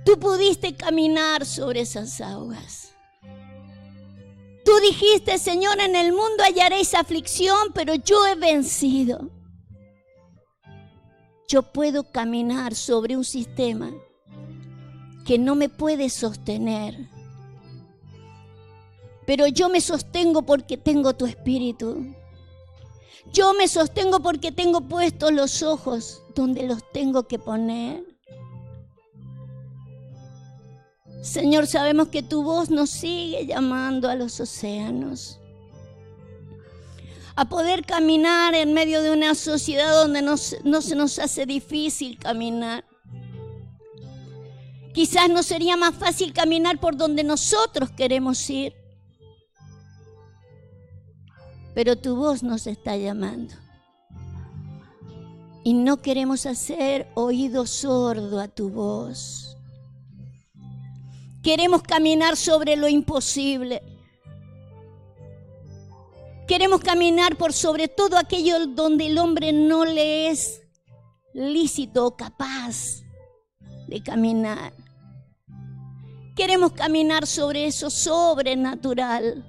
Tú pudiste caminar sobre esas aguas. Tú dijiste, Señor, en el mundo hallaréis aflicción, pero yo he vencido. Yo puedo caminar sobre un sistema que no me puede sostener, pero yo me sostengo porque tengo tu espíritu. Yo me sostengo porque tengo puestos los ojos donde los tengo que poner. Señor, sabemos que tu voz nos sigue llamando a los océanos, a poder caminar en medio de una sociedad donde no se nos hace difícil caminar. Quizás nos sería más fácil caminar por donde nosotros queremos ir, pero tu voz nos está llamando. Y no queremos hacer oído sordo a tu voz. Queremos caminar sobre lo imposible. Queremos caminar por sobre todo aquello donde el hombre no le es lícito o capaz de caminar. Queremos caminar sobre eso sobrenatural.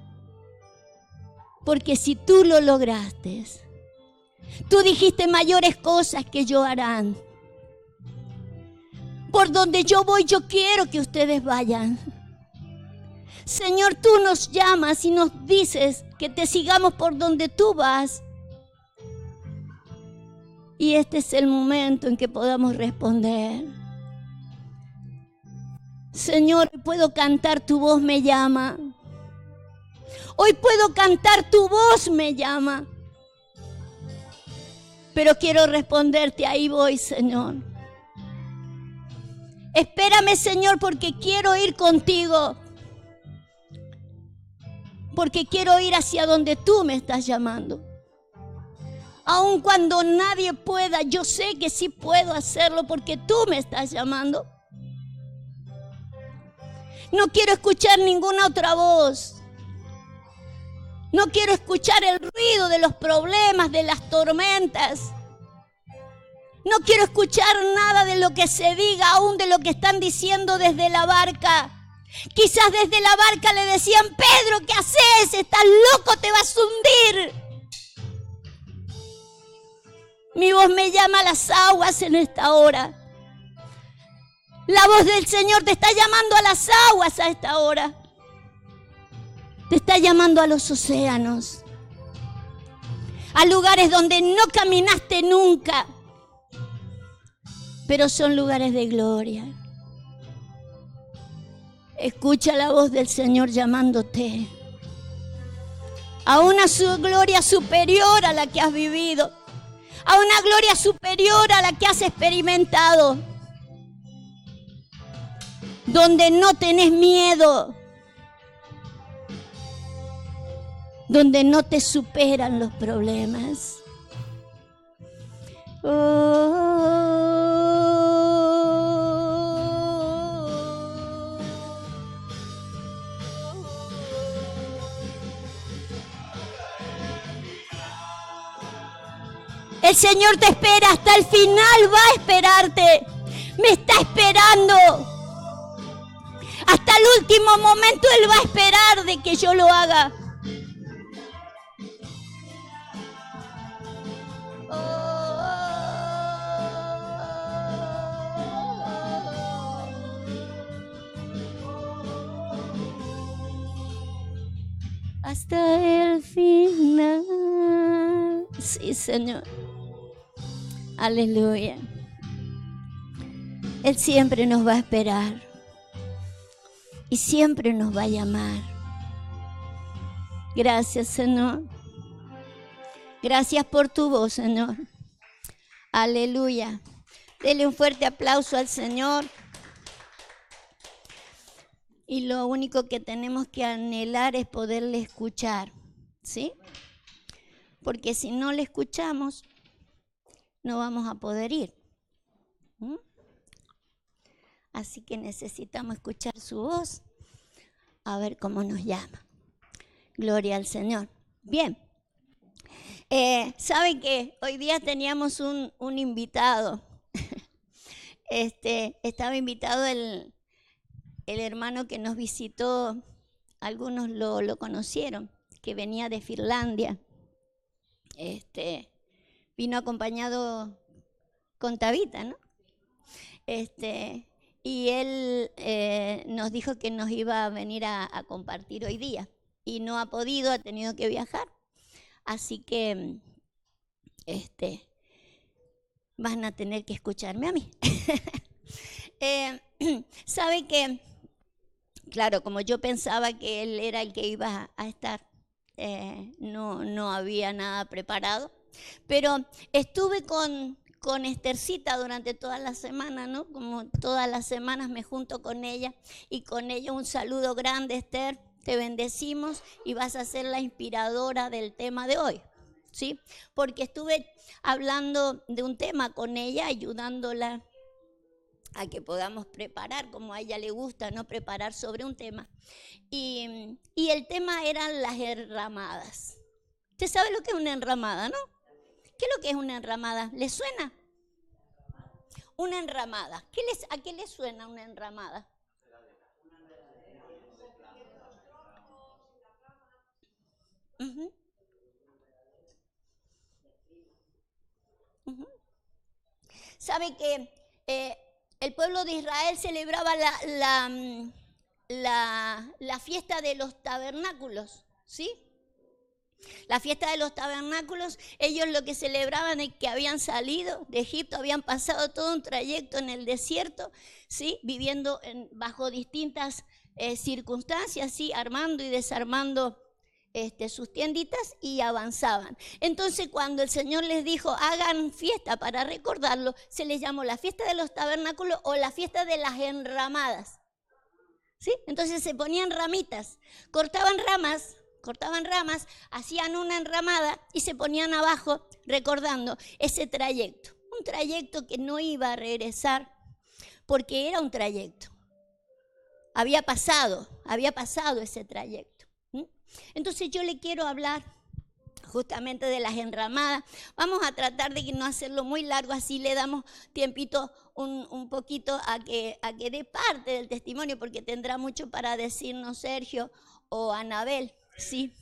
Porque si tú lo lograste, tú dijiste mayores cosas que yo harán. Por donde yo voy, yo quiero que ustedes vayan. Señor, tú nos llamas y nos dices que te sigamos por donde tú vas. Y este es el momento en que podamos responder. Señor, puedo cantar, tu voz me llama. Hoy puedo cantar, tu voz me llama. Pero quiero responderte, ahí voy, Señor. Espérame, Señor, porque quiero ir contigo. Porque quiero ir hacia donde tú me estás llamando. Aun cuando nadie pueda, yo sé que sí puedo hacerlo porque tú me estás llamando. No quiero escuchar ninguna otra voz. No quiero escuchar el ruido de los problemas, de las tormentas. No quiero escuchar nada de lo que se diga, aún de lo que están diciendo desde la barca. Quizás desde la barca le decían, Pedro, ¿qué haces? Estás loco, te vas a hundir. Mi voz me llama a las aguas en esta hora. La voz del Señor te está llamando a las aguas a esta hora. Te está llamando a los océanos. A lugares donde no caminaste nunca. Pero son lugares de gloria. Escucha la voz del Señor llamándote a una gloria superior a la que has vivido, a una gloria superior a la que has experimentado, donde no tenés miedo, donde no te superan los problemas. El Señor te espera hasta el final, va a esperarte. Me está esperando. Hasta el último momento Él va a esperar de que yo lo haga. Hasta el final. Sí, Señor. Aleluya. Él siempre nos va a esperar. Y siempre nos va a llamar. Gracias, Señor. Gracias por tu voz, Señor. Aleluya. Dele un fuerte aplauso al Señor. Y lo único que tenemos que anhelar es poderle escuchar, ¿sí? Porque si no le escuchamos, no vamos a poder ir. Así que necesitamos escuchar su voz, a ver cómo nos llama. Gloria al Señor. Bien. ¿Saben qué? Hoy día teníamos un invitado. Estaba invitado el hermano que nos visitó, algunos lo conocieron, que venía de Finlandia. Vino acompañado con Tabita, ¿no? Y él nos dijo que nos iba a venir a compartir hoy día. Y no ha podido, ha tenido que viajar. Así que van a tener que escucharme a mí. Sabe que, claro, como yo pensaba que él era el que iba a estar, no había nada preparado. Pero estuve con Estercita durante toda la semana, ¿no? Como todas las semanas me junto con ella y con ella un saludo grande, Esther, te bendecimos y vas a ser la inspiradora del tema de hoy, ¿sí? Porque estuve hablando de un tema con ella, ayudándola a que podamos preparar, como a ella le gusta, ¿no? Preparar sobre un tema. Y el tema eran las enramadas. ¿Usted sabe lo que es una enramada, no? ¿Qué es lo que es una enramada? ¿Les suena? Una enramada. ¿A qué les suena una enramada? Uh-huh. Uh-huh. ¿Sabe que el pueblo de Israel celebraba la fiesta de los tabernáculos? ¿Sí? La fiesta de los tabernáculos, ellos lo que celebraban es que habían salido de Egipto, habían pasado todo un trayecto en el desierto, ¿sí? Viviendo bajo distintas circunstancias, ¿sí? Armando y desarmando sus tienditas y avanzaban. Entonces cuando el Señor les dijo hagan fiesta para recordarlo, se les llamó la fiesta de los tabernáculos o la fiesta de las enramadas, ¿sí? Entonces se ponían ramitas, cortaban ramas, hacían una enramada y se ponían abajo recordando ese trayecto. Un trayecto que no iba a regresar porque era un trayecto. Había pasado ese trayecto. Entonces yo le quiero hablar justamente de las enramadas. Vamos a tratar de no hacerlo muy largo, así le damos tiempito un poquito a que dé parte del testimonio, porque tendrá mucho para decirnos Sergio o Anabel, ¿sí?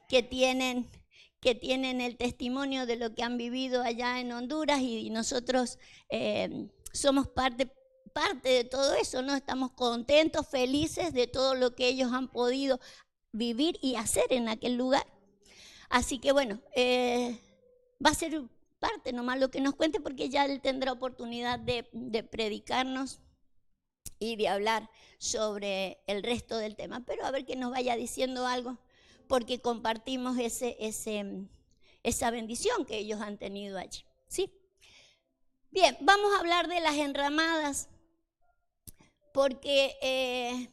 que tienen el testimonio de lo que han vivido allá en Honduras y nosotros somos parte de todo eso, ¿no? Estamos contentos, felices de todo lo que ellos han podido vivir y hacer en aquel lugar. Así que bueno, va a ser parte nomás lo que nos cuente, porque ya él tendrá oportunidad de predicarnos y de hablar sobre el resto del tema. Pero a ver que nos vaya diciendo algo, porque compartimos esa bendición que ellos han tenido allí, ¿sí? Bien, vamos a hablar de las enramadas, porque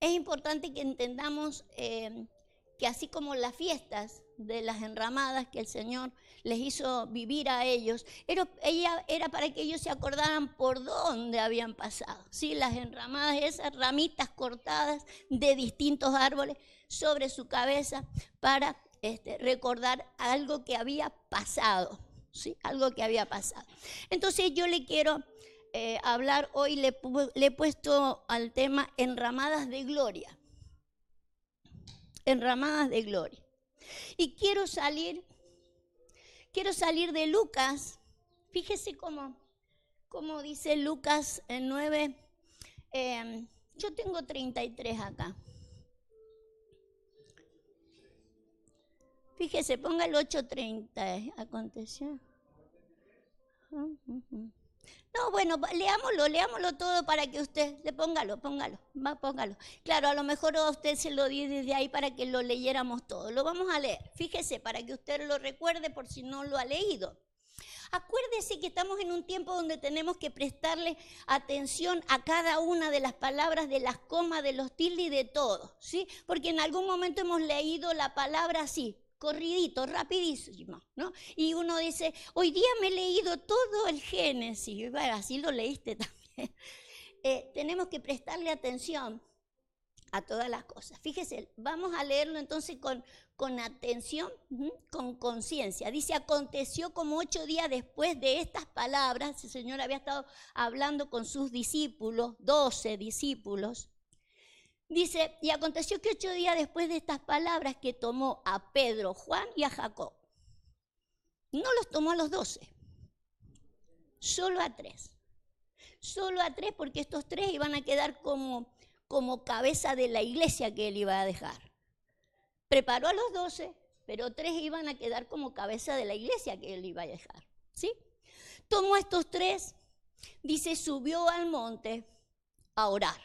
es importante que entendamos que así como las fiestas de las enramadas que el Señor les hizo vivir a ellos, era para que ellos se acordaran por dónde habían pasado, ¿sí? Las enramadas, esas ramitas cortadas de distintos árboles sobre su cabeza para recordar algo que había pasado, ¿sí? Algo que había pasado. Entonces yo le quiero hablar hoy, le he puesto al tema enramadas de gloria. Enramadas de gloria. Y quiero salir de Lucas. Fíjese cómo dice Lucas 9. Yo tengo 33 acá. Fíjese, ponga el 8:30. Aconteció. No, bueno, leámoslo todo para que usted, póngalo. Claro, a lo mejor a usted se lo di desde ahí para que lo leyéramos todo. Lo vamos a leer, fíjese, para que usted lo recuerde por si no lo ha leído. Acuérdese que estamos en un tiempo donde tenemos que prestarle atención a cada una de las palabras, de las comas, de los tildes y de todo, ¿sí? Porque en algún momento hemos leído la palabra así, corridito, rapidísimo, ¿no? Y uno dice, hoy día me he leído todo el Génesis. Bueno, así lo leíste también. Tenemos que prestarle atención a todas las cosas. Fíjese, vamos a leerlo entonces con atención, con conciencia. Dice, aconteció como 8 días después de estas palabras, el Señor había estado hablando con sus discípulos, 12 discípulos, Dice, y aconteció que 8 días después de estas palabras que tomó a Pedro, Juan y a Jacob. No los tomó a los 12, solo a 3. Solo a 3 porque estos 3 iban a quedar como cabeza de la iglesia que él iba a dejar. Preparó a los 12, pero 3 iban a quedar como cabeza de la iglesia que él iba a dejar. ¿Sí? Tomó a estos 3, dice, subió al monte a orar.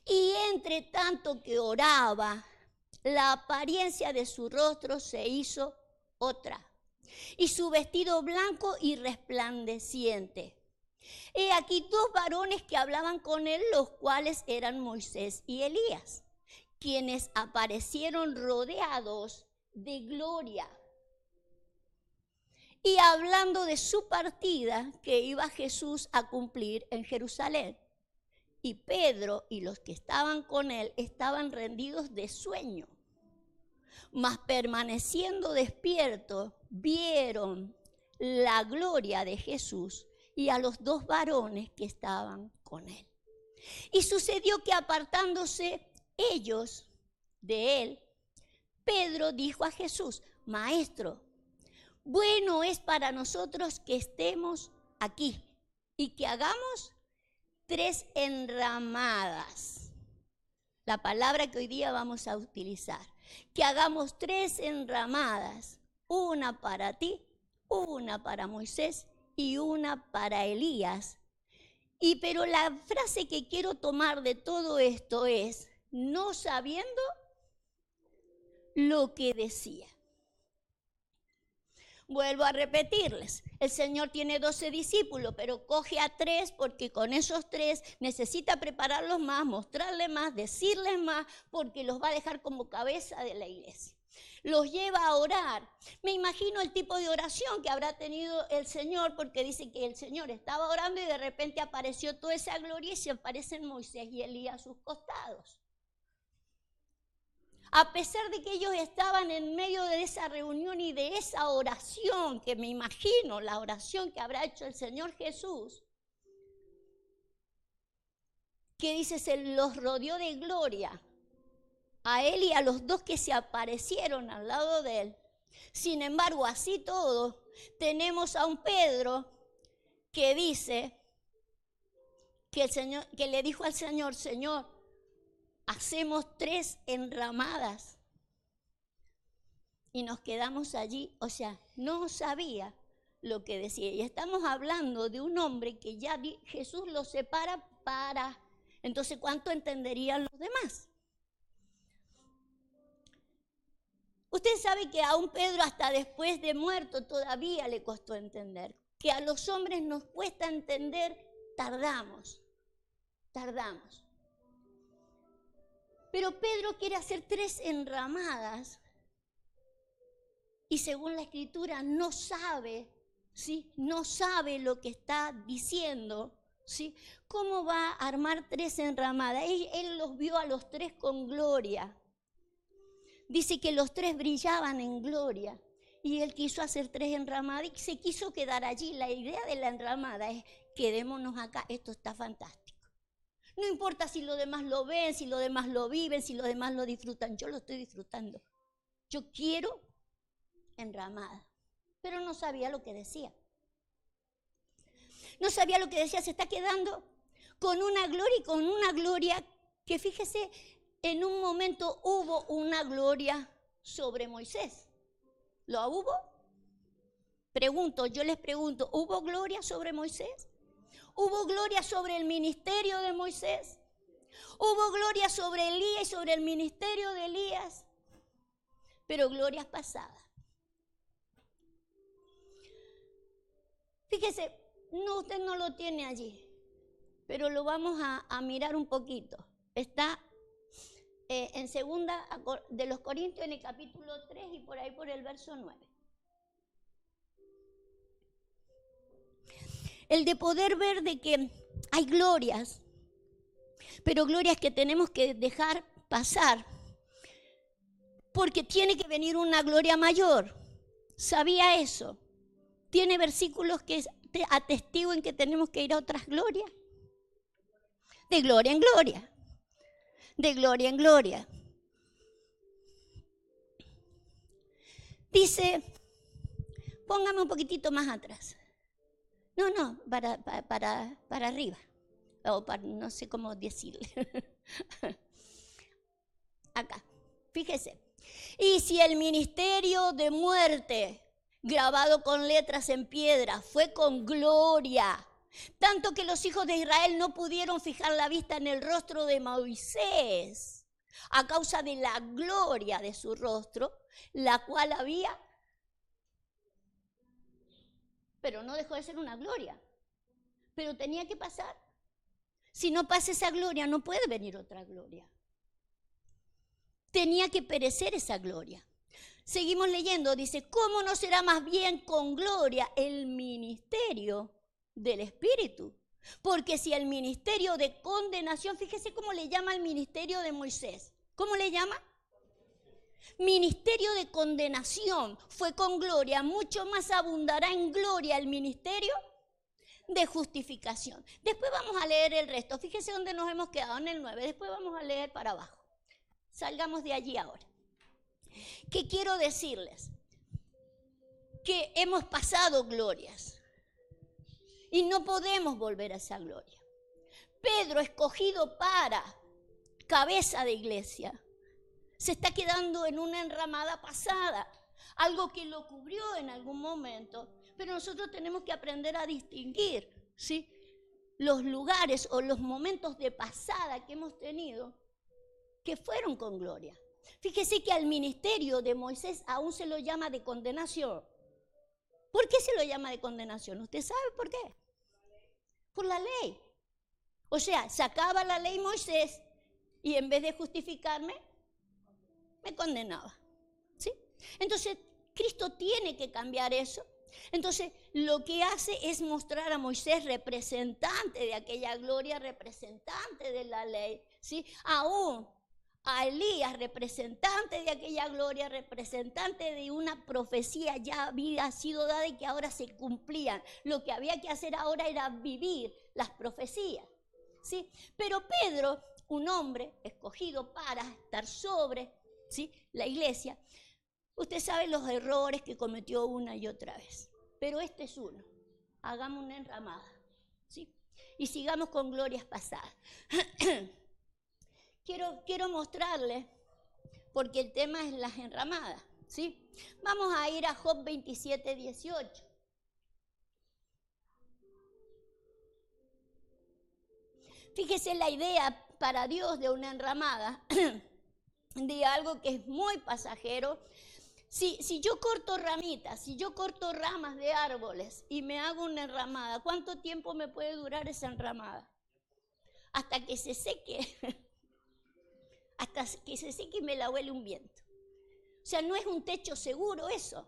Y entre tanto que oraba, la apariencia de su rostro se hizo otra, y su vestido blanco y resplandeciente. He aquí 2 varones que hablaban con él, los cuales eran Moisés y Elías, quienes aparecieron rodeados de gloria. Y hablando de su partida que iba Jesús a cumplir en Jerusalén. Y Pedro y los que estaban con él estaban rendidos de sueño. Mas permaneciendo despiertos, vieron la gloria de Jesús y a los 2 varones que estaban con él. Y sucedió que apartándose ellos de él, Pedro dijo a Jesús, Maestro, bueno es para nosotros que estemos aquí y que hagamos 3 enramadas. La palabra que hoy día vamos a utilizar. Que hagamos 3 enramadas. Una para ti, una para Moisés y una para Elías. Pero la frase que quiero tomar de todo esto es, no sabiendo lo que decía. Vuelvo a repetirles, el Señor tiene 12 discípulos, pero coge a 3 porque con esos 3 necesita prepararlos más, mostrarles más, decirles más, porque los va a dejar como cabeza de la iglesia. Los lleva a orar. Me imagino el tipo de oración que habrá tenido el Señor, porque dice que el Señor estaba orando y de repente apareció toda esa gloria y se aparecen Moisés y Elías a sus costados. A pesar de que ellos estaban en medio de esa reunión y de esa oración, que me imagino la oración que habrá hecho el Señor Jesús, que dice, se los rodeó de gloria, a él y a los 2 que se aparecieron al lado de él. Sin embargo, así todo, tenemos a un Pedro que dice, que le dijo al Señor, Señor, hacemos 3 enramadas y nos quedamos allí. O sea, no sabía lo que decía. Y estamos hablando de un hombre que ya Jesús lo separa para... Entonces, ¿cuánto entenderían los demás? Usted sabe que a un Pedro hasta después de muerto todavía le costó entender. Que a los hombres nos cuesta entender, tardamos. Pero Pedro quiere hacer 3 enramadas y según la Escritura no sabe, ¿sí? No sabe lo que está diciendo, ¿sí? ¿Cómo va a armar 3 enramadas? Él los vio a los 3 con gloria. Dice que los 3 brillaban en gloria y él quiso hacer 3 enramadas y se quiso quedar allí. La idea de la enramada es, quedémonos acá, esto está fantástico. No importa si los demás lo ven, si los demás lo viven, si los demás lo disfrutan. Yo lo estoy disfrutando. Yo quiero enramada. Pero no sabía lo que decía. No sabía lo que decía. Se está quedando con una gloria y con una gloria que, fíjese, en un momento hubo una gloria sobre Moisés. ¿Lo hubo? Yo les pregunto, ¿hubo gloria sobre Moisés? ¿Hubo gloria sobre el ministerio de Moisés? ¿Hubo gloria sobre Elías y sobre el ministerio de Elías? Pero glorias pasadas. Fíjese, no, usted no lo tiene allí, pero lo vamos a mirar un poquito. Está en 2 de los Corintios, en el capítulo 3 y por ahí por el verso 9. El de poder ver de que hay glorias, pero glorias que tenemos que dejar pasar, porque tiene que venir una gloria mayor. ¿Sabía eso? Tiene versículos que atestiguen que tenemos que ir a otras glorias. De gloria en gloria. de gloria en gloria. Dice, póngame un poquitito más atrás. No, para arriba. O para, no sé cómo decirle. Acá, fíjese. Y si el ministerio de muerte, grabado con letras en piedra, fue con gloria, tanto que los hijos de Israel no pudieron fijar la vista en el rostro de Moisés, a causa de la gloria de su rostro, la cual había, pero no dejó de ser una gloria, pero tenía que pasar. Si no pasa esa gloria, no puede venir otra gloria. Tenía que perecer esa gloria. Seguimos leyendo, dice, ¿cómo no será más bien con gloria el ministerio del Espíritu? Porque si el ministerio de condenación, fíjese cómo le llama el ministerio de Moisés. ¿Cómo le llama? Ministerio de condenación fue con gloria, mucho más abundará en gloria el ministerio de justificación. Después vamos a leer el resto. Fíjese dónde nos hemos quedado, en el 9. Después vamos a leer para abajo. Salgamos de allí ahora. ¿Qué quiero decirles? Que hemos pasado glorias y no podemos volver a esa gloria. Pedro, escogido para cabeza de iglesia, se está quedando en una enramada pasada, algo que lo cubrió en algún momento, pero nosotros tenemos que aprender a distinguir, ¿sí?, los lugares o los momentos de pasada que hemos tenido que fueron con gloria. Fíjese que al ministerio de Moisés aún se lo llama de condenación. ¿Por qué se lo llama de condenación? ¿Usted sabe por qué? Por la ley. O sea, sacaba la ley Moisés y en vez de justificarme, me condenaba. ¿Sí? Entonces, Cristo tiene que cambiar eso. Entonces, lo que hace es mostrar a Moisés representante de aquella gloria, representante de la ley, ¿sí? Aún a Elías, representante de aquella gloria, representante de una profecía ya había sido dada y que ahora se cumplían. Lo que había que hacer ahora era vivir las profecías, ¿sí? Pero Pedro, un hombre escogido para estar sobre, ¿sí?, la iglesia, usted sabe los errores que cometió una y otra vez, pero este es uno. Hagamos una enramada, ¿sí?, y sigamos con glorias pasadas. Quiero mostrarles, porque el tema es las enramadas, ¿sí? Vamos a ir a Job 27, 18. Fíjese la idea para Dios de una enramada, de algo que es muy pasajero. Si yo corto ramitas, si yo corto ramas de árboles y me hago una enramada, ¿cuánto tiempo me puede durar esa enramada? Hasta que se seque. Hasta que se seque y me la huele un viento. O sea, no es un techo seguro eso.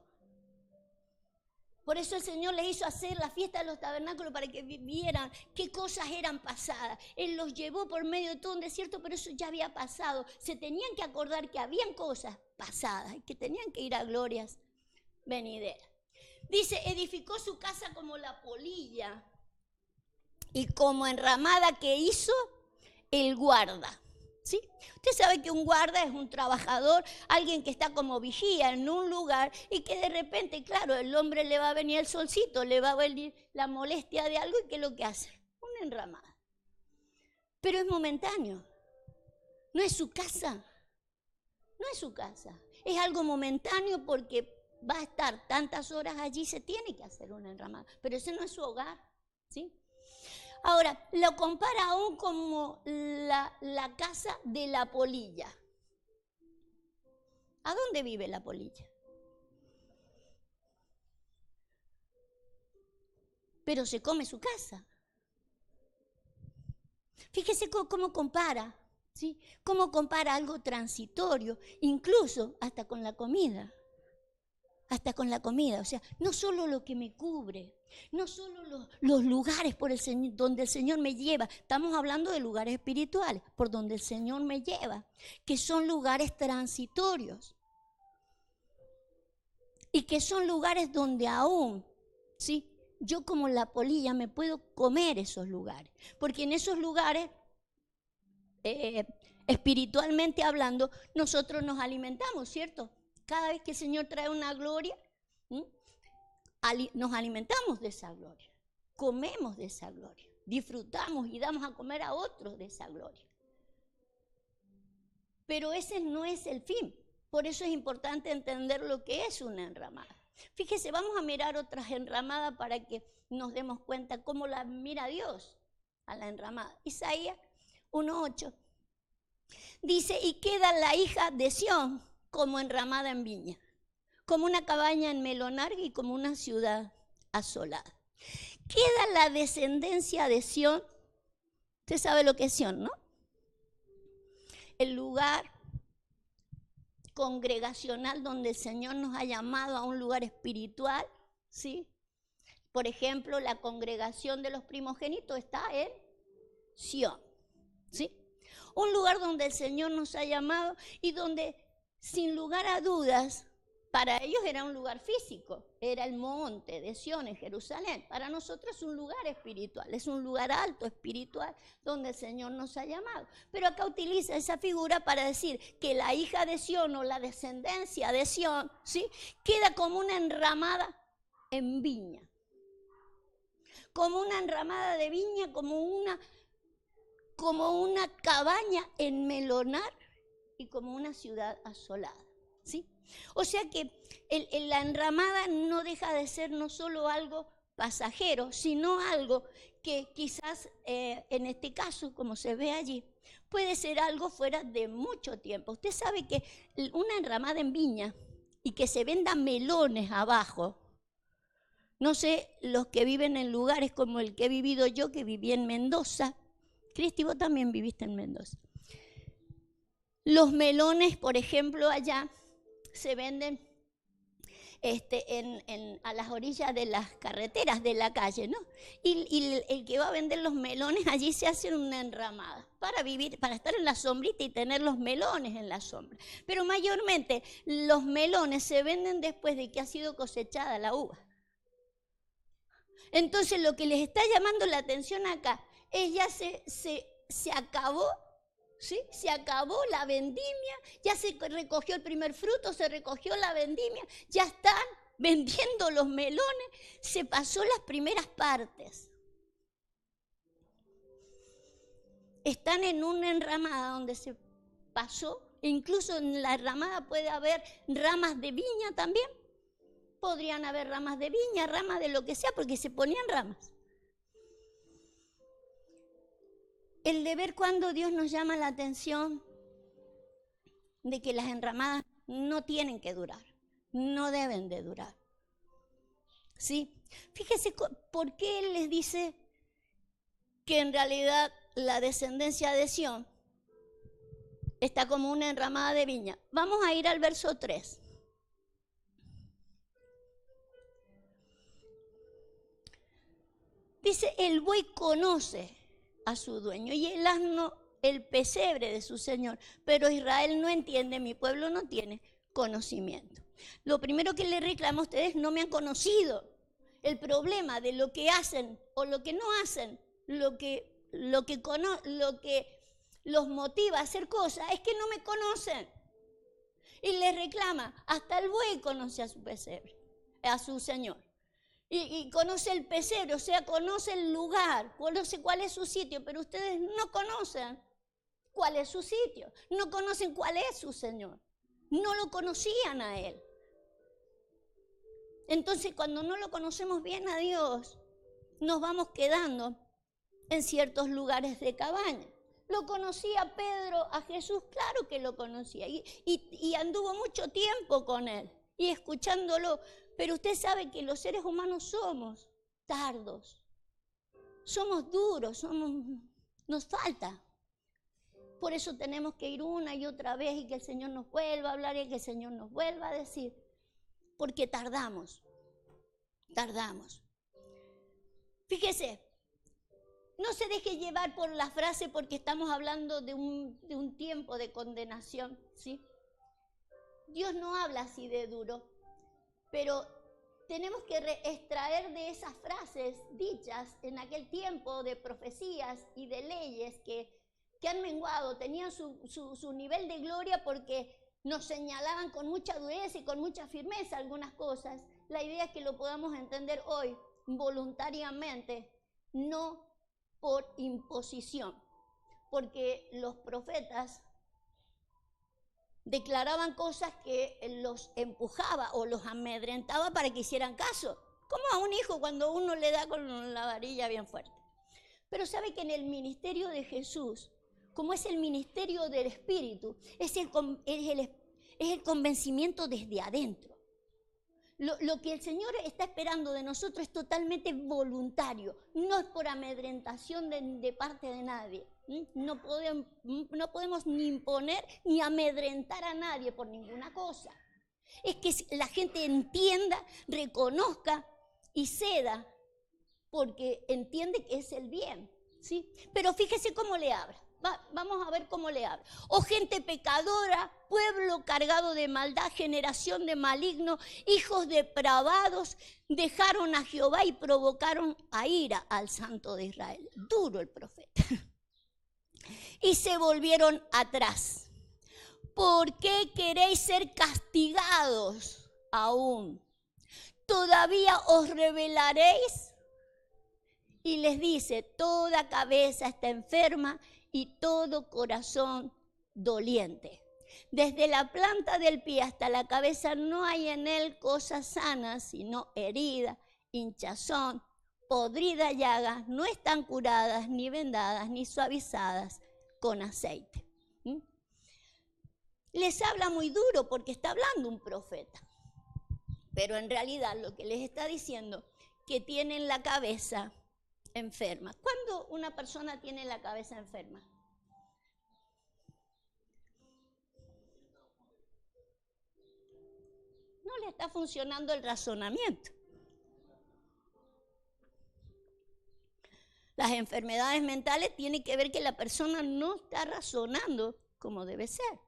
Por eso el Señor les hizo hacer la fiesta de los tabernáculos para que vieran qué cosas eran pasadas. Él los llevó por medio de todo un desierto, pero eso ya había pasado. Se tenían que acordar que habían cosas pasadas y que tenían que ir a glorias venideras. Dice, edificó su casa como la polilla y como enramada que hizo el guarda. ¿Sí? Usted sabe que un guarda es un trabajador, alguien que está como vigía en un lugar y que de repente, claro, el hombre le va a venir el solcito, le va a venir la molestia de algo y ¿qué es lo que hace? Una enramada. Pero es momentáneo. No es su casa. No es su casa. Es algo momentáneo porque va a estar tantas horas allí, se tiene que hacer una enramada. Pero ese no es su hogar, ¿sí? Ahora, lo compara aún como la casa de la polilla. ¿A dónde vive la polilla? Pero se come su casa. Fíjese cómo compara, ¿sí? Cómo compara algo transitorio, incluso hasta con la comida. Hasta con la comida, o sea, no solo lo que me cubre, no solo los lugares por donde el Señor me lleva, estamos hablando de lugares espirituales, por donde el Señor me lleva, que son lugares transitorios y que son lugares donde aún, ¿sí?, yo como la polilla me puedo comer esos lugares, porque en esos lugares Espiritualmente hablando, nosotros nos alimentamos, ¿cierto? Cada vez que el Señor trae una gloria, nos alimentamos de esa gloria, comemos de esa gloria, disfrutamos y damos a comer a otros de esa gloria. Pero ese no es el fin. Por eso es importante entender lo que es una enramada. Fíjese, vamos a mirar otras enramadas para que nos demos cuenta cómo la mira Dios a la enramada. Isaías 1:8 dice, y queda la hija de Sión como enramada en viña, como una cabaña en melonar y como una ciudad asolada. Queda la descendencia de Sión. Usted sabe lo que es Sión, ¿no? El lugar congregacional donde el Señor nos ha llamado a un lugar espiritual, ¿sí? Por ejemplo, la congregación de los primogénitos está en Sión, ¿sí? Un lugar donde el Señor nos ha llamado y donde, sin lugar a dudas, para ellos era un lugar físico, era el monte de Sión en Jerusalén. Para nosotros es un lugar espiritual, es un lugar alto espiritual donde el Señor nos ha llamado. Pero acá utiliza esa figura para decir que la hija de Sión o la descendencia de Sión, ¿sí?, queda como una enramada en viña. Como una enramada de viña, como una cabaña en melonar y como una ciudad asolada, ¿sí? O sea que la enramada no deja de ser no solo algo pasajero, sino algo que quizás en este caso, como se ve allí, puede ser algo fuera de mucho tiempo. Usted sabe que una enramada en viña y que se vendan melones abajo, no sé, los que viven en lugares como el que he vivido yo, que viví en Mendoza. Cristi, vos también viviste en Mendoza. Los melones, por ejemplo, allá se venden a las orillas de las carreteras de la calle, ¿no? Y el que va a vender los melones, allí se hace una enramada para vivir, para estar en la sombrita y tener los melones en la sombra. Pero mayormente los melones se venden después de que ha sido cosechada la uva. Entonces lo que les está llamando la atención acá es ya se acabó, ¿sí? Se acabó la vendimia, ya se recogió el primer fruto, se recogió la vendimia, ya están vendiendo los melones, se pasó las primeras partes. Están en una enramada donde se pasó, incluso en la enramada puede haber ramas de viña también. Podrían haber ramas de viña, ramas de lo que sea, porque se ponían ramas. El de ver cuando Dios nos llama la atención de que las enramadas no tienen que durar, no deben de durar. ¿Sí? Fíjese por qué Él les dice que en realidad la descendencia de Sión está como una enramada de viña. Vamos a ir al verso 3. Dice, el buey conoce a su dueño y el asno el pesebre de su señor, pero Israel no entiende, mi pueblo no tiene conocimiento. Lo primero que le reclamo a ustedes, no me han conocido. El problema de lo que hacen o lo que no hacen, lo que los motiva a hacer cosas, es que no me conocen. Y les reclama, hasta el buey conoce a su pesebre, a su señor. Y conoce el pesebre, o sea, conoce el lugar, conoce cuál es su sitio, pero ustedes no conocen cuál es su sitio, no conocen cuál es su Señor, no lo conocían a Él. Entonces, cuando no lo conocemos bien a Dios, nos vamos quedando en ciertos lugares de cabaña. ¿Lo conocía Pedro a Jesús? Claro que lo conocía, y anduvo mucho tiempo con Él, y escuchándolo. Pero usted sabe que los seres humanos somos tardos, somos duros, nos falta. Por eso tenemos que ir una y otra vez y que el Señor nos vuelva a hablar y que el Señor nos vuelva a decir, porque tardamos. Fíjese, no se deje llevar por la frase porque estamos hablando de un tiempo de condenación, ¿sí? Dios no habla así de duro. Pero tenemos que extraer de esas frases dichas en aquel tiempo de profecías y de leyes que que han menguado, tenían su nivel de gloria porque nos señalaban con mucha dureza y con mucha firmeza algunas cosas. La idea es que lo podamos entender hoy voluntariamente, no por imposición, porque los profetas declaraban cosas que los empujaba o los amedrentaba para que hicieran caso, como a un hijo cuando uno le da con la varilla bien fuerte. Pero sabe que en el ministerio de Jesús, como es el ministerio del Espíritu, es el convencimiento desde adentro. Lo que el Señor está esperando de nosotros es totalmente voluntario, no es por amedrentación de parte de nadie. No podemos ni imponer ni amedrentar a nadie por ninguna cosa. Es que la gente entienda, reconozca y ceda, porque entiende que es el bien, ¿sí? Pero fíjese cómo le habla. Vamos a ver cómo le habla. Oh gente pecadora, pueblo cargado de maldad, generación de malignos, hijos depravados, dejaron a Jehová y provocaron a ira al Santo de Israel. Duro el profeta. Y se volvieron atrás. ¿Por qué queréis ser castigados aún? ¿Todavía os rebelaréis? Y les dice, toda cabeza está enferma y todo corazón doliente. Desde la planta del pie hasta la cabeza no hay en él cosas sanas, sino herida, hinchazón, podrida llaga, no están curadas, ni vendadas, ni suavizadas con aceite. Les habla muy duro porque está hablando un profeta. Pero en realidad lo que les está diciendo que tienen la cabeza enferma. ¿Cuándo una persona tiene la cabeza enferma? No le está funcionando el razonamiento. Las enfermedades mentales tienen que ver que la persona no está razonando como debe ser.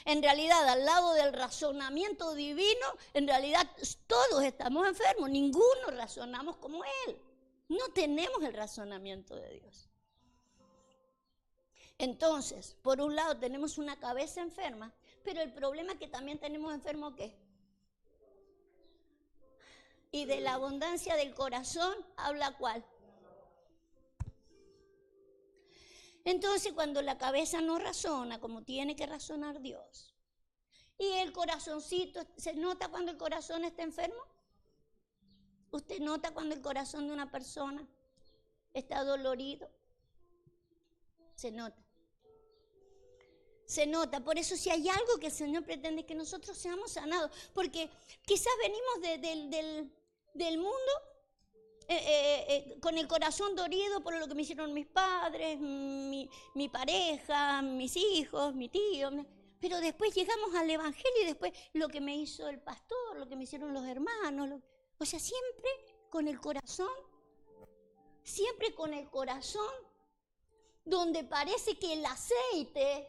En realidad, al lado del razonamiento divino, en realidad todos estamos enfermos, ninguno razonamos como Él. No tenemos el razonamiento de Dios. Entonces, por un lado tenemos una cabeza enferma, pero el problema es que también tenemos enfermo ¿qué? Y de la abundancia del corazón habla ¿cuál? Entonces, cuando la cabeza no razona como tiene que razonar Dios, y el corazoncito, ¿se nota cuando el corazón está enfermo? ¿Usted nota cuando el corazón de una persona está dolorido? Se nota. Se nota. Por eso si hay algo que el Señor pretende es que nosotros seamos sanados. Porque quizás venimos del mundo con el corazón dolido por lo que me hicieron mis padres, mi pareja, mis hijos, mi tío. Pero después llegamos al Evangelio y después lo que me hizo el pastor, lo que me hicieron los hermanos. O sea, siempre con el corazón donde parece que el aceite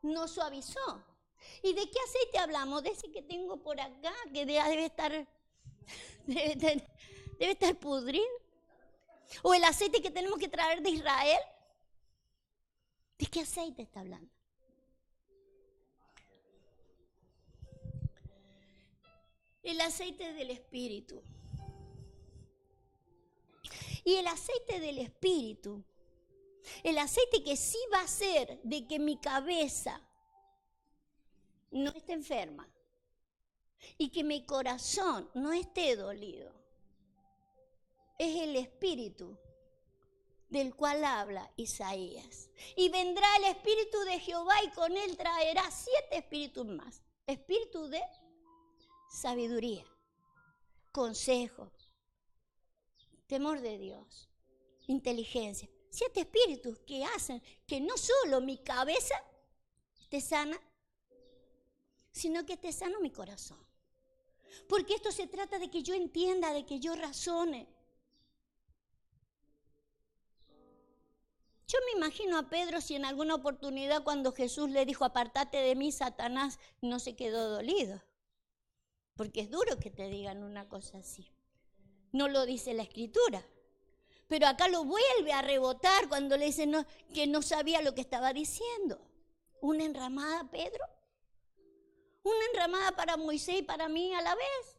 no suavizó. ¿Y de qué aceite hablamos? De ese que tengo por acá, que debe estar pudrido. ¿O el aceite que tenemos que traer de Israel? ¿De qué aceite está hablando? El aceite del Espíritu. Y el aceite del Espíritu, el aceite que sí va a hacer de que mi cabeza no esté enferma y que mi corazón no esté dolido, es el Espíritu del cual habla Isaías. Y vendrá el Espíritu de Jehová y con él traerá 7 espíritus más. Espíritu de sabiduría, consejo, temor de Dios, inteligencia. 7 espíritus que hacen que no solo mi cabeza esté sana, sino que esté sano mi corazón. Porque esto se trata de que yo entienda, de que yo razone. Yo me imagino a Pedro si en alguna oportunidad cuando Jesús le dijo, apártate de mí, Satanás, no se quedó dolido. Porque es duro que te digan una cosa así. No lo dice la Escritura. Pero acá lo vuelve a rebotar cuando le dice que no sabía lo que estaba diciendo. ¿Una enramada, Pedro? ¿Una enramada para Moisés y para mí a la vez?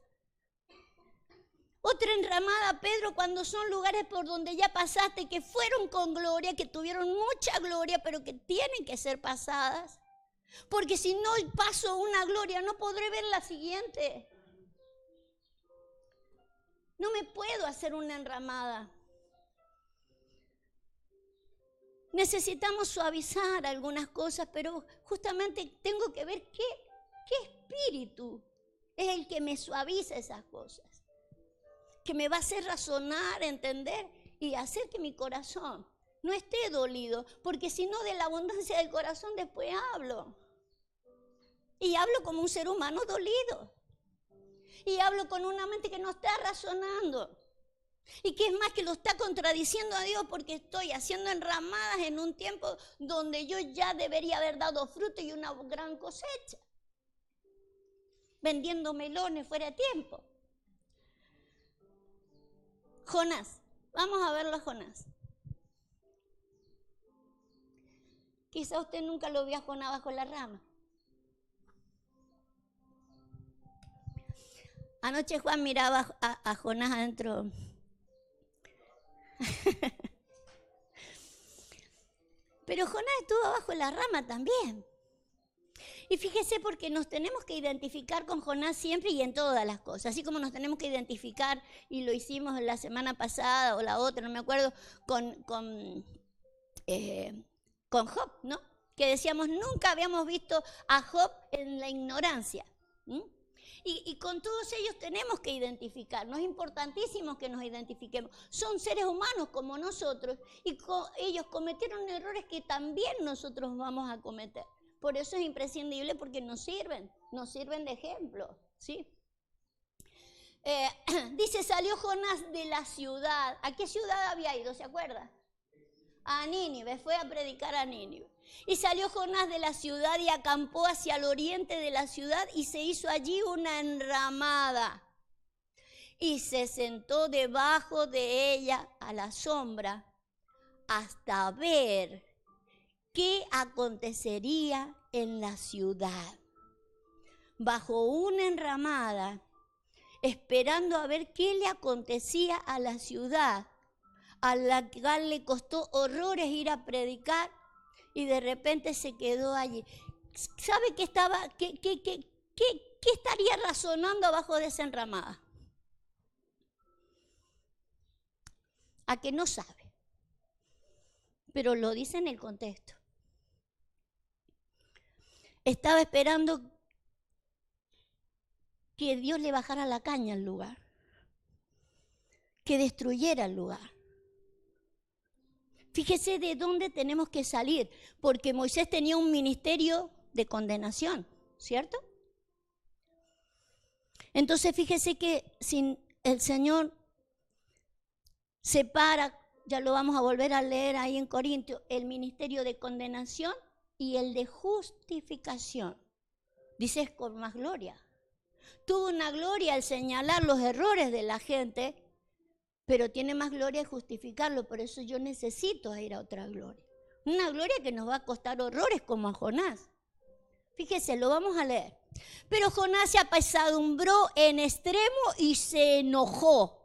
Otra enramada, Pedro, cuando son lugares por donde ya pasaste, que fueron con gloria, que tuvieron mucha gloria, pero que tienen que ser pasadas. Porque si no paso una gloria, no podré ver la siguiente. No me puedo hacer una enramada. Necesitamos suavizar algunas cosas, pero justamente tengo que ver qué espíritu es el que me suaviza esas cosas, que me va a hacer razonar, entender y hacer que mi corazón no esté dolido, porque si no, de la abundancia del corazón después hablo. Y hablo como un ser humano dolido. Y hablo con una mente que no está razonando. Y que es más, que lo está contradiciendo a Dios, porque estoy haciendo enramadas en un tiempo donde yo ya debería haber dado fruto y una gran cosecha. Vendiendo melones fuera de tiempo. Jonás, vamos a verlo a Jonás. Quizá usted nunca lo vio a Jonás bajo la rama. Anoche Juan miraba a Jonás adentro. Pero Jonás estuvo bajo la rama también. Y fíjese, porque nos tenemos que identificar con Jonás siempre y en todas las cosas. Así como nos tenemos que identificar, y lo hicimos la semana pasada o la otra, no me acuerdo, con Job, ¿no? Que decíamos, nunca habíamos visto a Job en la ignorancia. Y con todos ellos tenemos que identificarnos. Es importantísimo que nos identifiquemos. Son seres humanos como nosotros y ellos cometieron errores que también nosotros vamos a cometer. Por eso es imprescindible, porque nos sirven de ejemplo, ¿sí? Dice, salió Jonás de la ciudad. ¿A qué ciudad había ido? ¿Se acuerda? A Nínive, fue a predicar a Nínive. Y salió Jonás de la ciudad y acampó hacia el oriente de la ciudad y se hizo allí una enramada. Y se sentó debajo de ella a la sombra hasta ver qué acontecería en la ciudad. Bajo una enramada, esperando a ver qué le acontecía a la ciudad, a la cual le costó horrores ir a predicar, y de repente se quedó allí. ¿Sabe qué estaría razonando abajo de esa enramada? A que no sabe, pero lo dice en el contexto. Estaba esperando que Dios le bajara la caña al lugar, que destruyera el lugar. Fíjese de dónde tenemos que salir, porque Moisés tenía un ministerio de condenación, ¿cierto? Entonces fíjese que si el Señor separa, ya lo vamos a volver a leer ahí en Corintios, el ministerio de condenación y el de justificación. Dice, es con más gloria. Tuvo una gloria al señalar los errores de la gente, pero tiene más gloria justificarlo. Por eso yo necesito ir a otra gloria. Una gloria que nos va a costar horrores, como a Jonás. Fíjese, lo vamos a leer. Pero Jonás se apesadumbró en extremo y se enojó.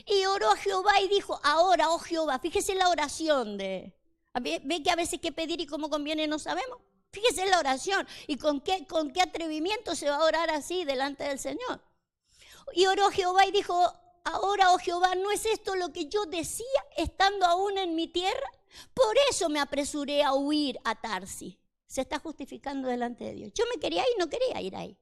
Y oró a Jehová y dijo, ahora, oh Jehová. Fíjese la oración de... ¿Ve que a veces qué pedir y cómo conviene no sabemos? Fíjese la oración y con qué atrevimiento se va a orar así delante del Señor. Y oró a Jehová y dijo, ahora, oh Jehová, ¿no es esto lo que yo decía estando aún en mi tierra? Por eso me apresuré a huir a Tarsis. Se está justificando delante de Dios. Yo me quería ir, no quería ir ahí.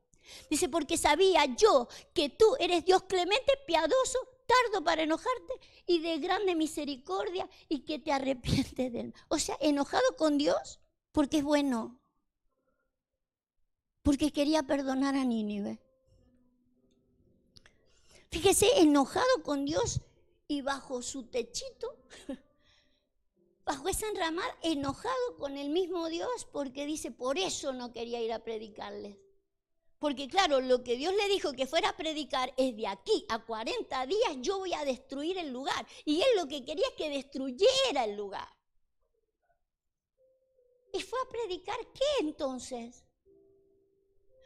Dice, porque sabía yo que tú eres Dios clemente, piadoso, tardo para enojarte y de grande misericordia y que te arrepientes de él. O sea, enojado con Dios porque es bueno. Porque quería perdonar a Nínive. Fíjese, enojado con Dios y bajo su techito, bajo esa enramada, enojado con el mismo Dios, porque dice, por eso no quería ir a predicarles. Porque claro, lo que Dios le dijo que fuera a predicar es de aquí a 40 días yo voy a destruir el lugar. Y él lo que quería es que destruyera el lugar. ¿Y fue a predicar qué entonces?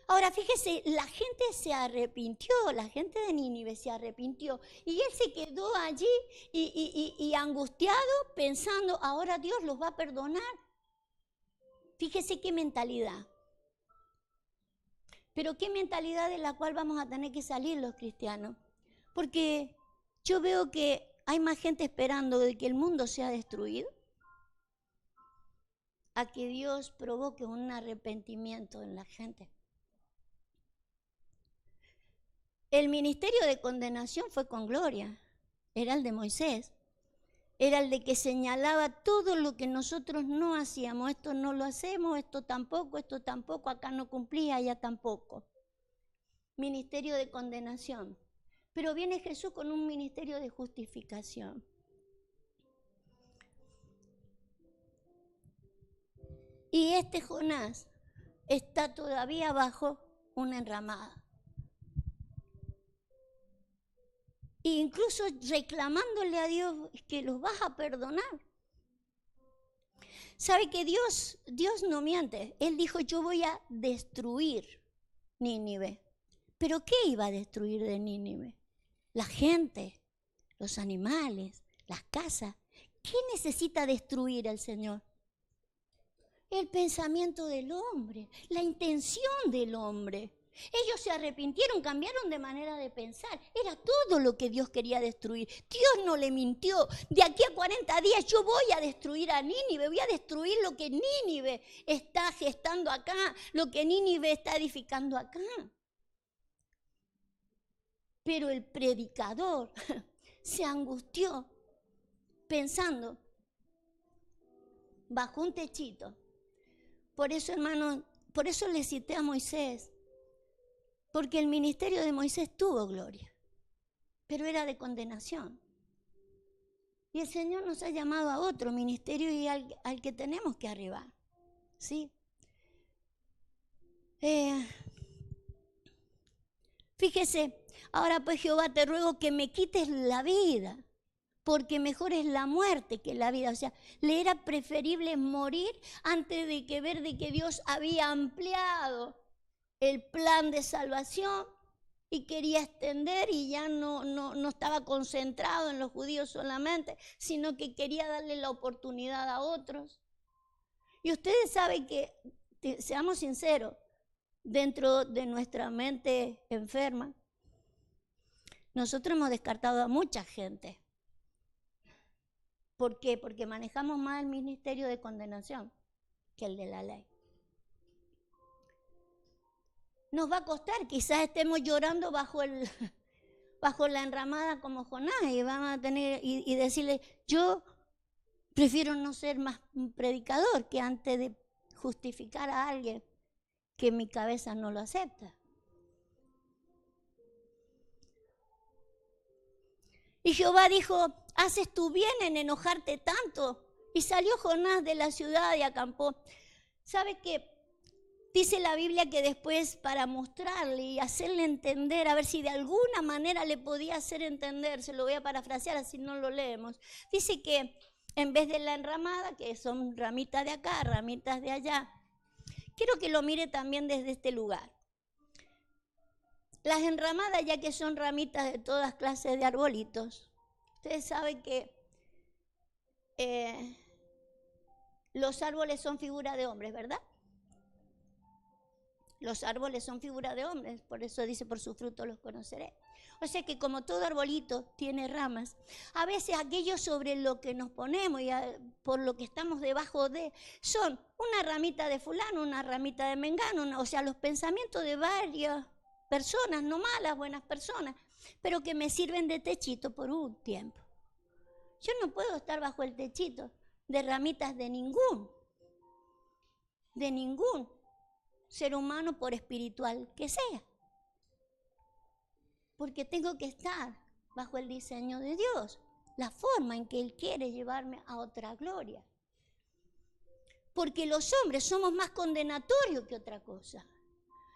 Ahora fíjese, la gente se arrepintió, la gente de Nínive se arrepintió. Y él se quedó allí y angustiado pensando, ahora Dios los va a perdonar. Fíjese qué mentalidad. Pero qué mentalidad de la cual vamos a tener que salir los cristianos. Porque yo veo que hay más gente esperando de que el mundo sea destruido a que Dios provoque un arrepentimiento en la gente. El ministerio de condenación fue con gloria, era el de Moisés. Era el de que señalaba todo lo que nosotros no hacíamos. Esto no lo hacemos, esto tampoco, acá no cumplía, allá tampoco. Ministerio de condenación. Pero viene Jesús con un ministerio de justificación. Y este Jonás está todavía bajo una enramada. E incluso reclamándole a Dios que los vas a perdonar. ¿Sabe que Dios no miente? Él dijo, yo voy a destruir Nínive. ¿Pero qué iba a destruir de Nínive? La gente, los animales, las casas. ¿Qué necesita destruir el Señor? El pensamiento del hombre, la intención del hombre. Ellos se arrepintieron, cambiaron de manera de pensar. Era todo lo que Dios quería destruir. Dios no le mintió. De aquí a 40 días yo voy a destruir a Nínive. Voy a destruir lo que Nínive está gestando acá, lo que Nínive está edificando acá. Pero el predicador se angustió pensando bajo un techito. Por eso, hermano, por eso le cité a Moisés. Porque el ministerio de Moisés tuvo gloria, pero era de condenación. Y el Señor nos ha llamado a otro ministerio y al que tenemos que arribar. ¿Sí? Fíjese, ahora pues Jehová te ruego que me quites la vida, porque mejor es la muerte que la vida. O sea, le era preferible morir antes de que ver de que Dios había ampliado el plan de salvación y quería extender y ya no estaba concentrado en los judíos solamente, sino que quería darle la oportunidad a otros. Y ustedes saben que, seamos sinceros, dentro de nuestra mente enferma, nosotros hemos descartado a mucha gente. ¿Por qué? Porque manejamos más el ministerio de condenación que el de la ley. Nos va a costar, quizás estemos llorando bajo la enramada como Jonás y vamos a tener y decirle, yo prefiero no ser más un predicador que antes de justificar a alguien que mi cabeza no lo acepta. Y Jehová dijo, haces tú bien en enojarte tanto. Y salió Jonás de la ciudad y acampó. ¿Sabe qué? Dice la Biblia que después para mostrarle y hacerle entender, a ver si de alguna manera le podía hacer entender, se lo voy a parafrasear así no lo leemos, dice que en vez de la enramada, que son ramitas de acá, ramitas de allá, quiero que lo mire también desde este lugar. Las enramadas, ya que son ramitas de todas clases de arbolitos, ustedes saben que los árboles son figura de hombres, ¿verdad? Los árboles son figura de hombres, por eso dice, por su fruto los conoceré. O sea que como todo arbolito tiene ramas, a veces aquello sobre lo que nos ponemos y por lo que estamos debajo de, son una ramita de fulano, una ramita de mengano, o sea, los pensamientos de varias personas, no malas, buenas personas, pero que me sirven de techito por un tiempo. Yo no puedo estar bajo el techito de ramitas de ningún ser humano, por espiritual que sea. Porque tengo que estar bajo el diseño de Dios, la forma en que Él quiere llevarme a otra gloria. Porque los hombres somos más condenatorios que otra cosa.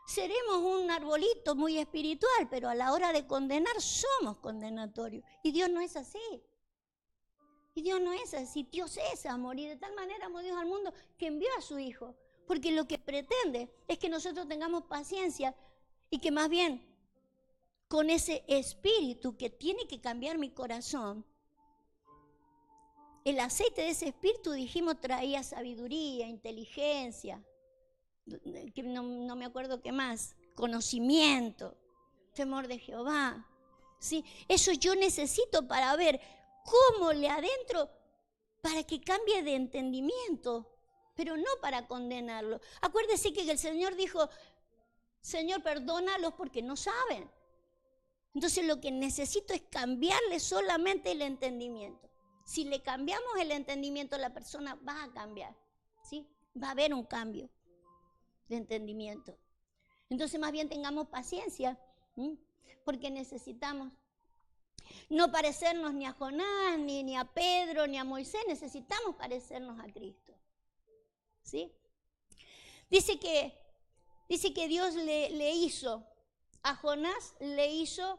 seremos un arbolito muy espiritual, pero a la hora de condenar somos condenatorios. Y Dios no es así. Y Dios no es así. Dios es amor. Y de tal manera amó Dios al mundo que envió a su Hijo. Porque lo que pretende es que nosotros tengamos paciencia y que más bien con ese espíritu que tiene que cambiar mi corazón, el aceite de ese espíritu, dijimos, traía sabiduría, inteligencia, que no me acuerdo qué más, conocimiento, temor de Jehová. ¿Sí? Eso yo necesito para ver cómo le adentro, para que cambie de entendimiento, pero no para condenarlo. Acuérdese que el Señor dijo, Señor, perdónalos porque no saben. Entonces lo que necesito es cambiarle solamente el entendimiento. Si le cambiamos el entendimiento, la persona va a cambiar, ¿sí? Va a haber un cambio de entendimiento. Entonces más bien tengamos paciencia, ¿sí? Porque necesitamos no parecernos ni a Jonás, ni a Pedro, ni a Moisés, necesitamos parecernos a Cristo, ¿sí? Dice que Dios le hizo, a Jonás le hizo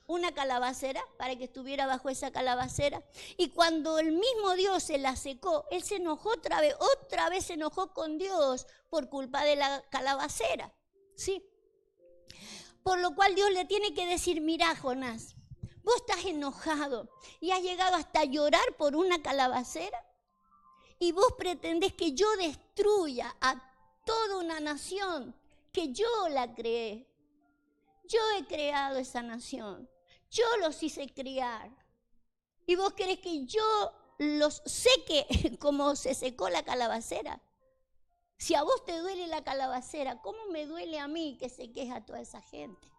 una calabacera para que estuviera bajo esa calabacera. Y cuando el mismo Dios se la secó, él se enojó otra vez se enojó con Dios por culpa de la calabacera, ¿sí? Por lo cual Dios le tiene que decir, mira, Jonás, vos estás enojado y has llegado hasta llorar por una calabacera y vos pretendés que yo destruya a toda una nación que yo la creé. Yo he creado esa nación. Yo los hice criar. Y vos querés que yo los seque como se secó la calabacera. Si a vos te duele la calabacera, ¿cómo me duele a mí que seques a toda esa gente?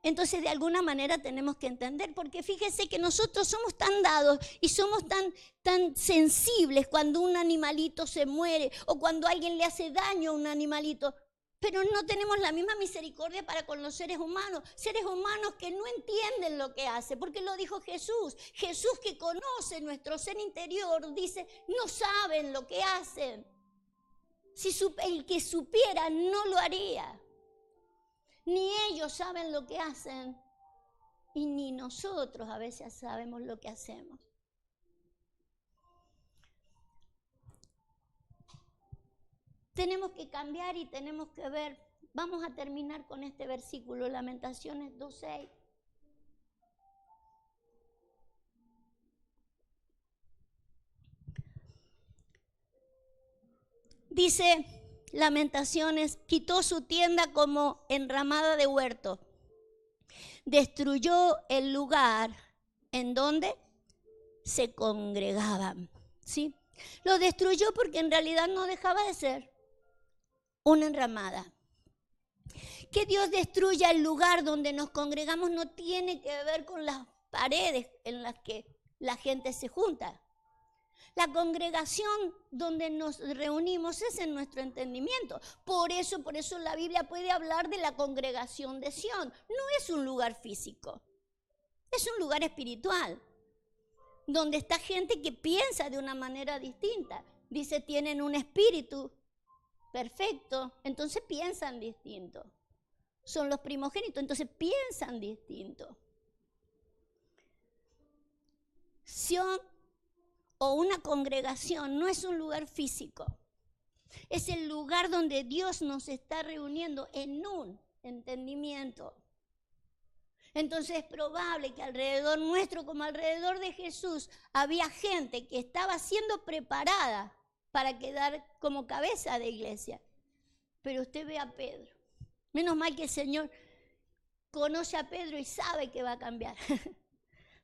Entonces de alguna manera tenemos que entender, porque fíjese que nosotros somos tan dados y somos tan sensibles cuando un animalito se muere o cuando alguien le hace daño a un animalito. Pero no tenemos la misma misericordia para con los seres humanos que no entienden lo que hace, porque lo dijo Jesús. Jesús, que conoce nuestro ser interior, dice, no saben lo que hacen. Si el que supiera no lo haría. Ni ellos saben lo que hacen y ni nosotros a veces sabemos lo que hacemos. Tenemos que cambiar y tenemos que ver. Vamos a terminar con este versículo, Lamentaciones 2:6. Dice Lamentaciones, quitó su tienda como enramada de huerto. Destruyó el lugar en donde se congregaban. ¿Sí? Lo destruyó porque en realidad no dejaba de ser una enramada. Que Dios destruya el lugar donde nos congregamos no tiene que ver con las paredes en las que la gente se junta. La congregación donde nos reunimos es en nuestro entendimiento. Por eso la Biblia puede hablar de la congregación de Sión. No es un lugar físico, es un lugar espiritual, donde está gente que piensa de una manera distinta. Dice, tienen un espíritu perfecto, entonces piensan distinto. Son los primogénitos, entonces piensan distinto. Sión o una congregación no es un lugar físico. Es el lugar donde Dios nos está reuniendo en un entendimiento. Entonces es probable que alrededor nuestro, como alrededor de Jesús, había gente que estaba siendo preparada para quedar como cabeza de iglesia. Pero usted ve a Pedro. Menos mal que el Señor conoce a Pedro y sabe que va a cambiar.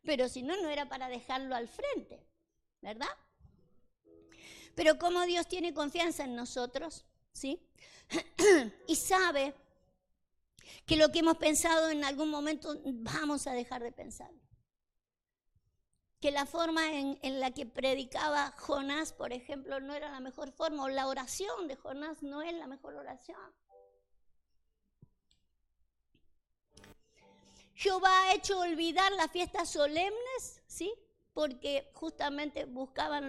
Pero si no, no era para dejarlo al frente, ¿verdad? Pero como Dios tiene confianza en nosotros, ¿sí? Y sabe que lo que hemos pensado en algún momento vamos a dejar de pensarlo. Que la forma en la que predicaba Jonás, por ejemplo, no era la mejor forma, o la oración de Jonás no es la mejor oración. Jehová ha hecho olvidar las fiestas solemnes, ¿sí? Porque justamente buscaban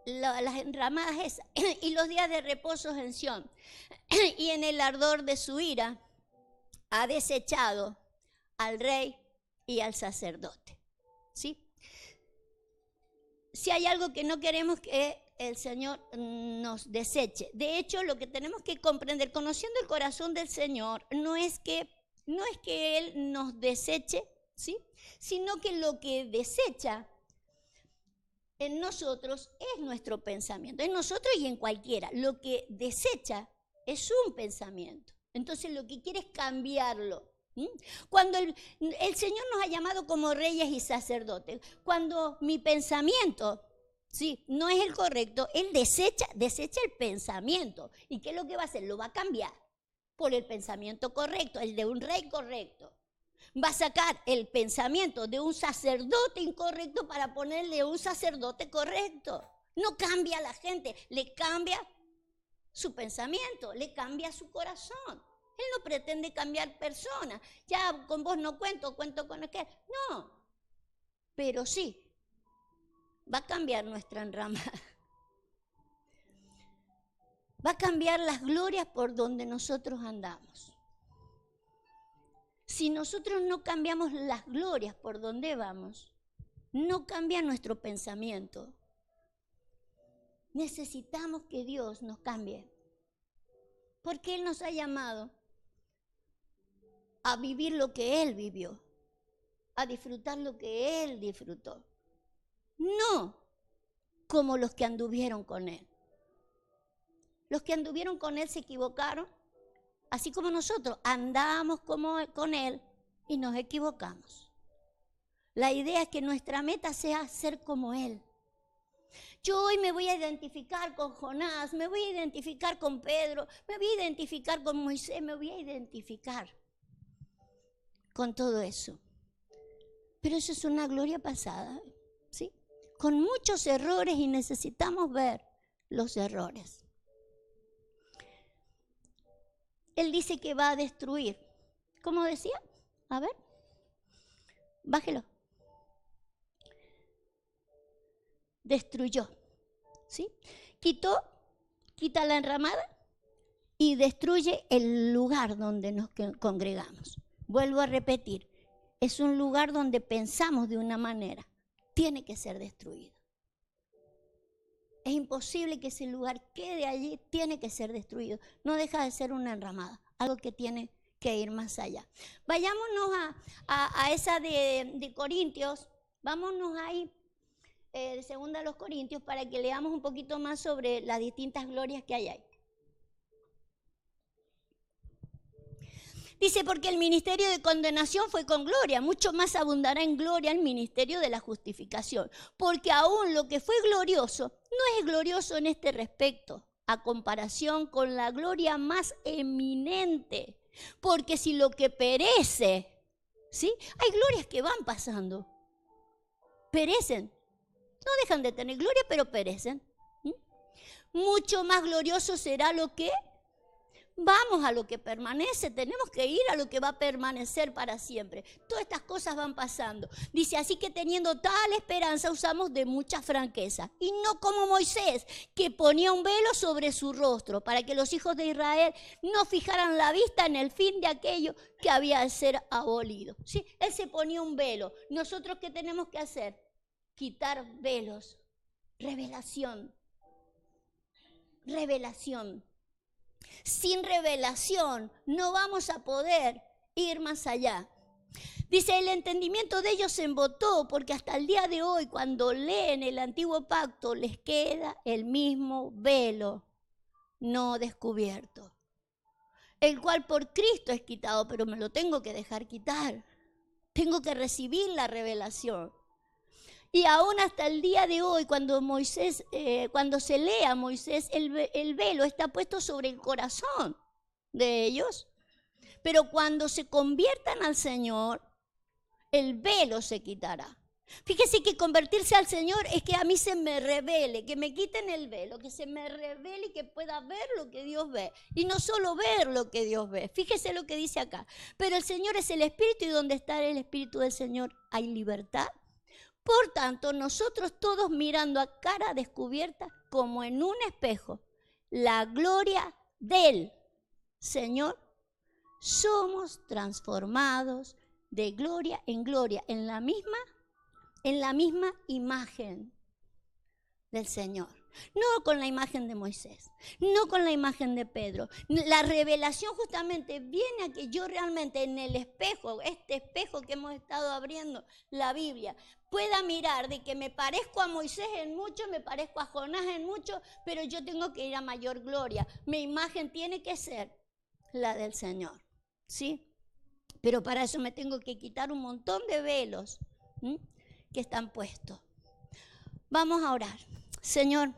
las enramadas esas, y los días de reposo en Sión, y en el ardor de su ira ha desechado al rey y al sacerdote. ¿Sí? Si hay algo que no queremos que el Señor nos deseche. De hecho, lo que tenemos que comprender, conociendo el corazón del Señor, no es que Él nos deseche, ¿sí? Sino que lo que desecha en nosotros es nuestro pensamiento, en nosotros y en cualquiera. Lo que desecha es un pensamiento. Entonces lo que quiere es cambiarlo. Cuando el Señor nos ha llamado como reyes y sacerdotes, cuando mi pensamiento, sí, no es el correcto, Él desecha el pensamiento. ¿Y qué es lo que va a hacer? Lo va a cambiar por el pensamiento correcto, el de un rey correcto. Va a sacar el pensamiento de un sacerdote incorrecto para ponerle un sacerdote correcto. No cambia a la gente, le cambia su pensamiento, le cambia su corazón. Él no pretende cambiar personas. Ya con vos no cuento con aquel. No, pero sí, va a cambiar nuestra enramada. Va a cambiar las glorias por donde nosotros andamos. Si nosotros no cambiamos las glorias por donde vamos, no cambia nuestro pensamiento. Necesitamos que Dios nos cambie, porque Él nos ha llamado a vivir lo que Él vivió, a disfrutar lo que Él disfrutó. No como los que anduvieron con Él. Los que anduvieron con Él se equivocaron. Así como nosotros andamos con Él y nos equivocamos. La idea es que nuestra meta sea ser como Él. Yo hoy me voy a identificar con Jonás, me voy a identificar con Pedro, me voy a identificar con Moisés, me voy a identificar con todo eso. Pero eso es una gloria pasada, ¿sí? Con muchos errores y necesitamos ver los errores. Él dice que va a destruir. ¿Cómo decía? A ver. Bájelo. Destruyó. ¿Sí? Quita la enramada y destruye el lugar donde nos congregamos. Vuelvo a repetir. Es un lugar donde pensamos de una manera. Tiene que ser destruido. Es imposible que ese lugar quede allí, tiene que ser destruido. No deja de ser una enramada, algo que tiene que ir más allá. Vayámonos a esa de Corintios, vámonos ahí, de segunda a los Corintios, para que leamos un poquito más sobre las distintas glorias que hay ahí. Dice, porque el ministerio de condenación fue con gloria, mucho más abundará en gloria el ministerio de la justificación. Porque aún lo que fue glorioso, no es glorioso en este respecto, a comparación con la gloria más eminente. Porque si lo que perece, ¿sí? Hay glorias que van pasando, perecen. No dejan de tener gloria, pero perecen. Mucho más glorioso será lo que... Vamos a lo que permanece, tenemos que ir a lo que va a permanecer para siempre. Todas estas cosas van pasando. Dice, así que teniendo tal esperanza usamos de mucha franqueza. Y no como Moisés, que ponía un velo sobre su rostro, para que los hijos de Israel no fijaran la vista en el fin de aquello que había de ser abolido. ¿Sí? Él se ponía un velo. ¿Nosotros qué tenemos que hacer? Quitar velos. Revelación. Revelación. Sin revelación no vamos a poder ir más allá. Dice, el entendimiento de ellos se embotó, porque hasta el día de hoy, cuando leen el antiguo pacto, les queda el mismo velo no descubierto, el cual por Cristo es quitado, pero me lo tengo que dejar quitar. Tengo que recibir la revelación. Y aún hasta el día de hoy, cuando se lee a Moisés, el velo está puesto sobre el corazón de ellos. Pero cuando se conviertan al Señor, el velo se quitará. Fíjese que convertirse al Señor es que a mí se me revele, que me quiten el velo, que se me revele y que pueda ver lo que Dios ve. Y no solo ver lo que Dios ve. Fíjese lo que dice acá. Pero el Señor es el Espíritu, y donde está el Espíritu del Señor hay libertad. Por tanto, nosotros todos mirando a cara descubierta, como en un espejo, la gloria del Señor, somos transformados de gloria, en la misma imagen del Señor. No con la imagen de Moisés, no con la imagen de Pedro. La revelación justamente viene a que yo realmente en el espejo, este espejo que hemos estado abriendo, la Biblia, pueda mirar de que me parezco a Moisés en mucho, me parezco a Jonás en mucho, pero yo tengo que ir a mayor gloria. Mi imagen tiene que ser la del Señor, ¿sí? Pero para eso me tengo que quitar un montón de velos que están puestos. Vamos a orar. Señor,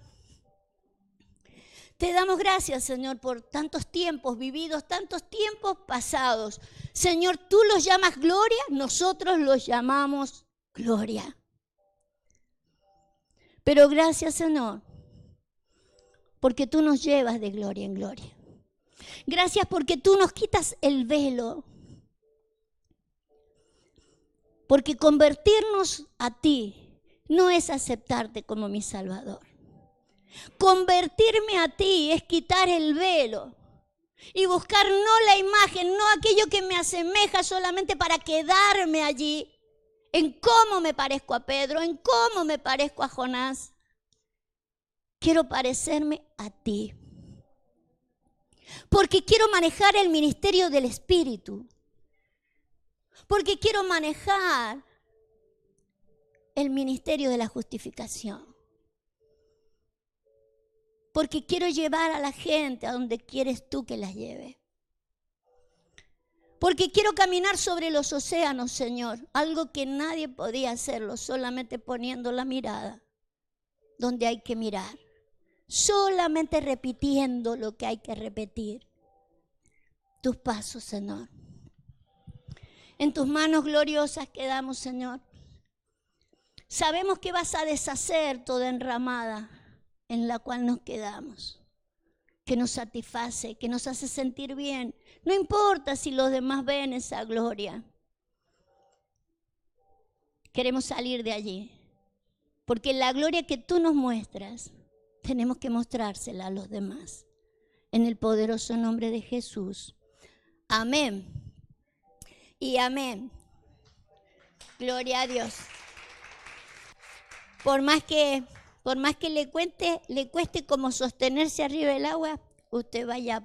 te damos gracias, Señor, por tantos tiempos vividos, tantos tiempos pasados. Señor, tú los llamas gloria, nosotros los llamamos gloria. Pero gracias, Señor, porque tú nos llevas de gloria en gloria. Gracias porque tú nos quitas el velo. Porque convertirnos a ti no es aceptarte como mi Salvador. Convertirme a ti es quitar el velo y buscar no la imagen, no aquello que me asemeja solamente para quedarme allí en cómo me parezco a Pedro, en cómo me parezco a Jonás. Quiero parecerme a ti. Porque quiero manejar el ministerio del Espíritu. Porque quiero manejar el ministerio de la justificación. Porque quiero llevar a la gente a donde quieres tú que las lleve. Porque quiero caminar sobre los océanos, Señor. Algo que nadie podía hacerlo, solamente poniendo la mirada donde hay que mirar. Solamente repitiendo lo que hay que repetir. Tus pasos, Señor. En tus manos gloriosas quedamos, Señor. Sabemos que vas a deshacer toda enramada en la cual nos quedamos, que nos satisface, que nos hace sentir bien. No importa si los demás ven esa gloria. Queremos salir de allí, porque la gloria que tú nos muestras, tenemos que mostrársela a los demás. En el poderoso nombre de Jesús. Amén. Y amén. Gloria a Dios. Por más que le cueste como sostenerse arriba del agua, usted vaya